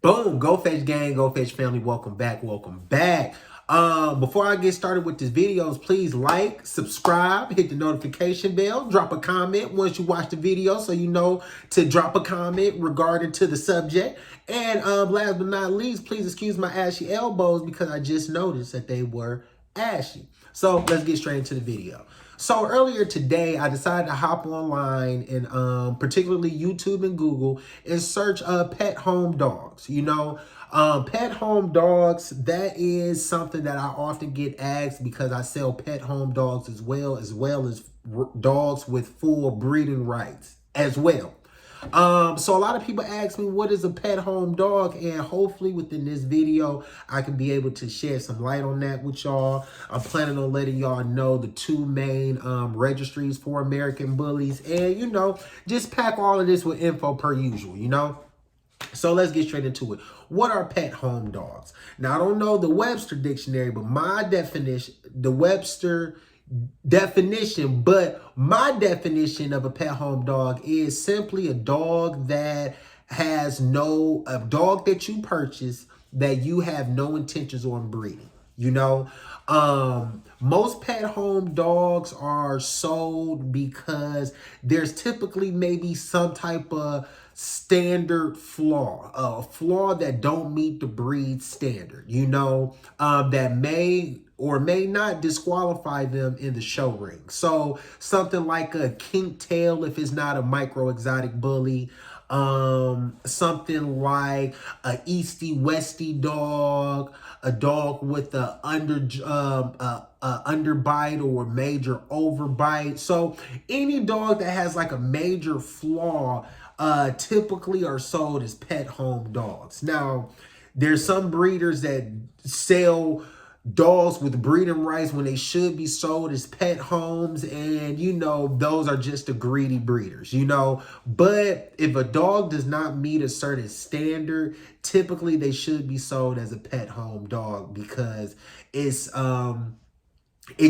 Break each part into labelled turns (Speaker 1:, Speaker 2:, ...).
Speaker 1: Boom, Go Fetch gang, Go Fetch family, welcome back, welcome back. Before I get started with this videos, please like, subscribe, hit the notification bell, drop a comment once you watch the video so you know to drop a comment regarding to the subject. And last but not least, please excuse my ashy elbows because I just noticed that they were ashy. So let's get straight into the video. So earlier today, I decided to hop online and particularly YouTube and Google and search pet home dogs. Pet home dogs, that is something that I often get asked because I sell pet home dogs as well as dogs with full breeding rights as well. So a lot of people ask me, what is a pet home dog? And hopefully within this video, I can be able to shed some light on that with y'all. I'm planning on letting y'all know the two main registries for American Bullies and, just pack all of this with info per usual, So let's get straight into it. What are pet home dogs? Now, I don't know the Webster dictionary, but my definition of a pet home dog is simply a dog that that you purchase that you have no intentions on breeding. Most pet home dogs are sold because there's typically maybe some type of standard flaw, a flaw that don't meet the breed standard, that may or may not disqualify them in the show ring. So something like a kink tail if it's not a micro exotic bully, something like a easty westy dog, a dog with a underbite or major overbite. So any dog that has like a major flaw typically are sold as pet home dogs. Now, there's some breeders that sell dogs with breeding rights when they should be sold as pet homes, and those are just the greedy breeders, but if a dog does not meet a certain standard, typically they should be sold as a pet home dog because it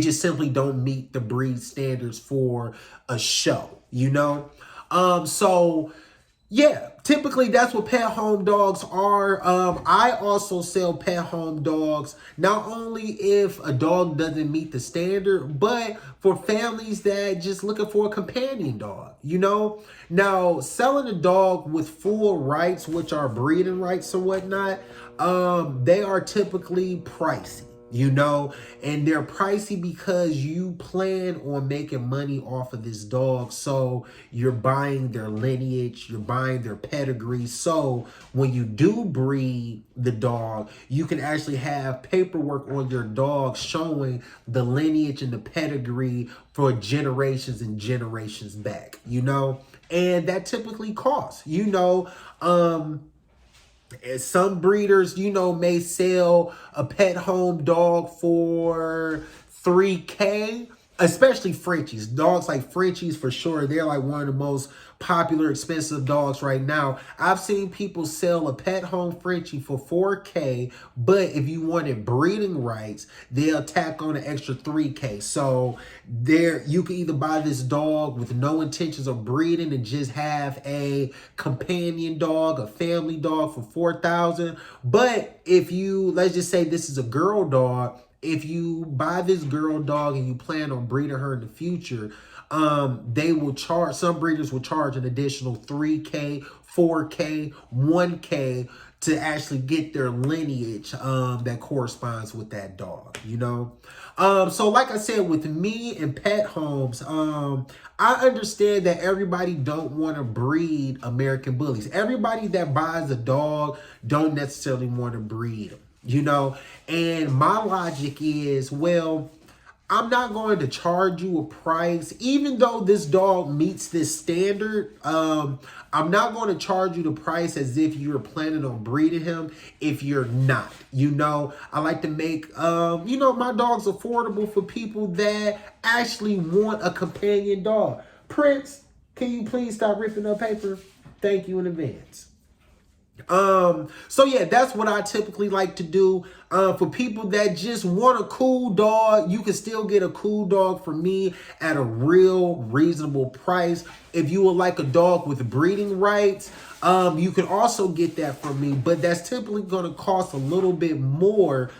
Speaker 1: just simply don't meet the breed standards for a show, so yeah, typically that's what pet home dogs are. I also sell pet home dogs, not only if a dog doesn't meet the standard, but for families that just looking for a companion dog, Now, selling a dog with full rights, which are breeding rights and whatnot, they are typically pricey. And they're pricey because you plan on making money off of this dog. So you're buying their lineage, you're buying their pedigree. So when you do breed the dog, you can actually have paperwork on your dog showing the lineage and the pedigree for generations and generations back, and that typically costs, some breeders, may sell a pet home dog for $3K, especially Frenchies. Dogs like Frenchies, for sure, they're like one of the most popular, expensive dogs right now. I've seen people sell a pet home Frenchie for $4K, but if you wanted breeding rights, they'll tack on an extra $3K. So you can either buy this dog with no intentions of breeding and just have a companion dog, a family dog for $4,000. But if let's just say this is a girl dog, if you buy this girl dog and you plan on breeding her in the future, they will charge, some breeders will charge an additional $3K, $4K, $1K to actually get their lineage that corresponds with that dog, So like I said, with me and pet homes, I understand that everybody don't want to breed American Bullies. Everybody that buys a dog don't necessarily want to breed them. And my logic is, well, I'm not going to charge you a price, even though this dog meets this standard. I'm not going to charge you the price as if you're planning on breeding him if you're not. I like to make, my dogs affordable for people that actually want a companion dog. Prince, can you please stop ripping up paper? Thank you in advance. So yeah, that's what I typically like to do. For people that just want a cool dog, you can still get a cool dog from me at a real reasonable price. If you would like a dog with breeding rights, you can also get that from me, but that's typically going to cost a little bit more,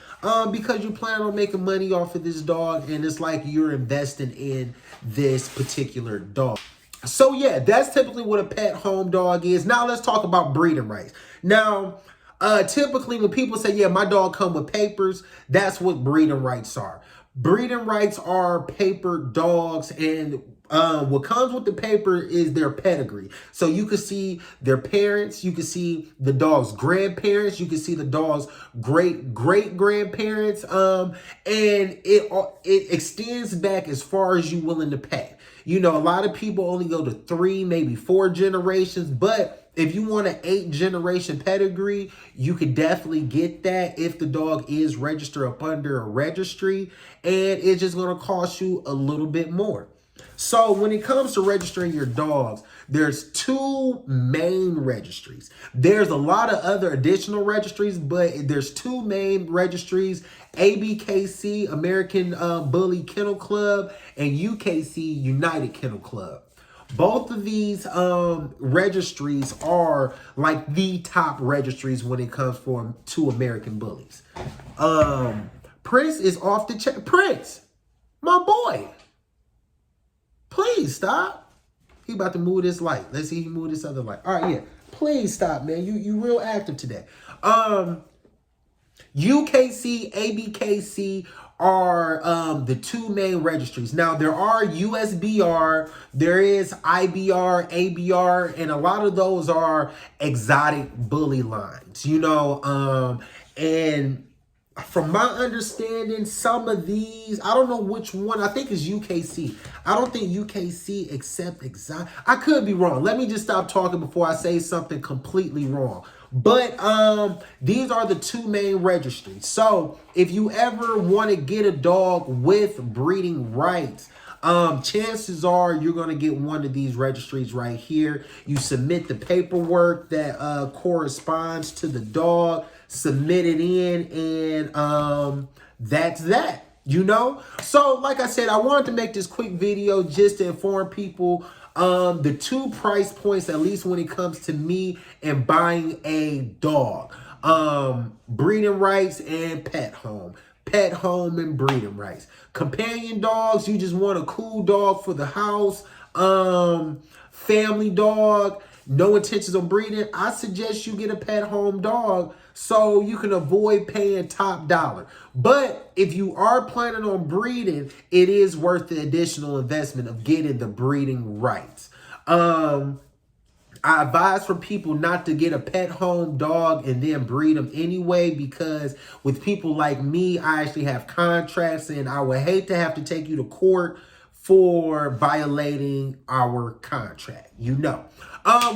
Speaker 1: because you plan on making money off of this dog, and it's like you're investing in this particular dog. So yeah, that's typically what a pet home dog is. Now let's talk about breeding rights. Now, typically when people say, yeah, my dog come with papers, that's what breeding rights are. Breeding rights are paper dogs, and what comes with the paper is their pedigree. So you can see their parents, you can see the dog's grandparents, you can see the dog's great grandparents, and it extends back as far as you're willing to pay. You know, a lot of people only go to 3, maybe 4 generations, but if you want an 8-generation pedigree, you could definitely get that if the dog is registered up under a registry, and it's just going to cost you a little bit more. So when it comes to registering your dogs, there's 2 main registries. There's a lot of other additional registries, but there's 2 main registries: ABKC, American Bully Kennel Club, and UKC, United Kennel Club. Both of these registries are like the top registries when it comes to American bullies. Prince is off the check. Prince, my boy. Please stop. He about to move this light. Let's see he move this other light. All right, yeah. Please stop, man. You real active today. UKC, ABKC are the 2 main registries. Now, there are USBR, there is IBR, ABR, and a lot of those are exotic bully lines, you know, and from my understanding, some of these, I don't know which one. I think it's UKC. I don't think UKC accept exotic. I could be wrong. Let me just stop talking before I say something completely wrong. But these are the 2 main registries. So if you ever want to get a dog with breeding rights, chances are you're going to get one of these registries right here. You submit the paperwork that corresponds to the dog, submit it in, and that's that. You know? So like I said, I wanted to make this quick video just to inform people the 2 price points, at least when it comes to me and buying a dog. Breeding rights and pet home. Pet home and breeding rights. Companion dogs, you just want a cool dog for the house. Family dog, no intentions of breeding. I suggest you get a pet home dog so you can avoid paying top dollar. But if you are planning on breeding, it is worth the additional investment of getting the breeding rights. I advise for people not to get a pet home dog and then breed them anyway, because with people like me, I actually have contracts, and I would hate to have to take you to court for violating our contract, you know.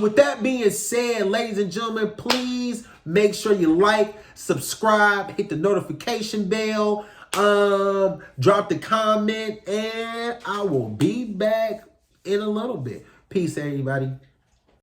Speaker 1: With that being said, ladies and gentlemen, please make sure you like, subscribe, hit the notification bell, drop the comment, and I will be back in a little bit. Peace, everybody.